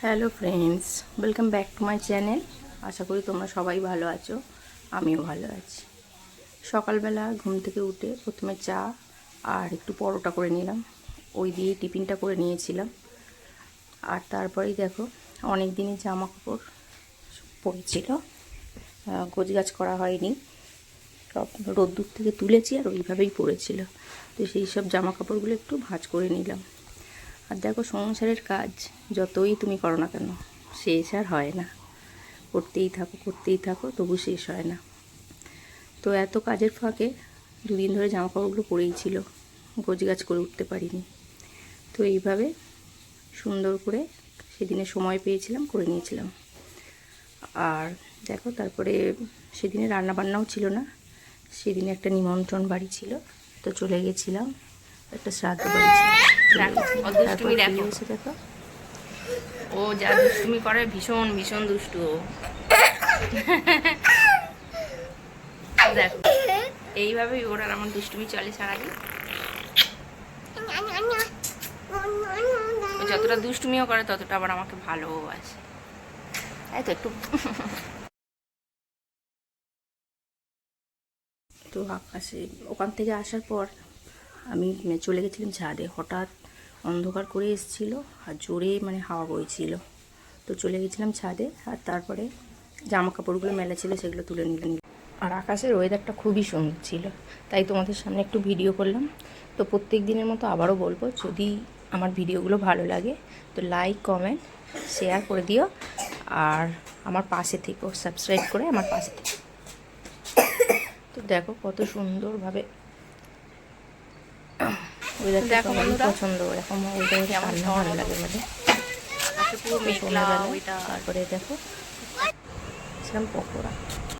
Hello friends, welcome back to my channel. আশা করি তোমরা সবাই ভালো আছো, আমিও ভালো আছি। সকালবেলা ঘুম থেকে উঠে প্রথমে চা আর একটু পরোটা করে নিলাম, ওই দিয়ে টিফিনটা করে নিয়েছিলাম। আর তারপরেই দেখো অনেক দিনই জামা কাপড় পড়েছিল, গোছগাছ করা হয়নি, সব রোদ্দুর থেকে তুলেছি আর ওইভাবেই পড়েছিল। তো সেই সব জামা কাপড়গুলো একটু ভাঁজ করে নিলাম। আর দেখো, সংসারের কাজ যতই তুমি করো না কেন শেষ আর হয় না, করতেই থাকো তবু শেষ হয় না। তো এত কাজের ফাঁকে দুদিন ধরে জামা কাপড়গুলো পরেই ছিল, গোছগাছ করে উঠতে পারিনি। তো এইভাবে সুন্দর করে সেদিনে সময় পেয়েছিলাম, করে নিয়েছিলাম। আর দেখো, তারপরে সেদিনে রান্নাবান্নাও ছিল না, সেদিনে একটা নিমন্ত্রণ বাড়ি ছিল, তো চলে গেছিলাম। একটা শ্রাদ্ধ বাড়ি ছিল। দেখো ও যা দুষ্টুমি করে, ভীষণ ভীষণ দুষ্টু। দেখো এইভাবেই ওর আর আমার দুষ্টুমি চলে সারাদিন। যতটা দুষ্টুমিও করে ততটা আবার আমাকে ভালোবাসে, তাই তো একটু। তো আকাশে ওখান থেকে আসার পর আমি চলে গেছিলাম ছাদে। হঠাৎ অন্ধকার করে এসেছিল আর জোরে হাওয়া বইছিল, তো চলে গেছিলাম ছাদে। আর তারপরে জামা কাপড়গুলো মেলা ছিল, সেগুলো তুলে নিলাম। আর আকাশের ওয়েদারটা খুবই সুন্দর ছিল, তাই তোমাদের সামনে একটু ভিডিও করলাম। তো প্রত্যেক দিনের মতো আবারও বলবো, যদি আমার ভিডিওগুলো ভালো লাগে তো লাইক, কমেন্ট, শেয়ার করে দিও। আর আমার পাশে থেকো, সাবস্ক্রাইব করে আমার পাশে থেকো। তো দেখো কত সুন্দরভাবে ওয়েদারটা পছন্দ, এরকম ওয়েদারে রান্না ভালো লাগে বলে। পুরো মেঘলা ওইটা। তারপরে দেখো ছিলাম পকোড়া।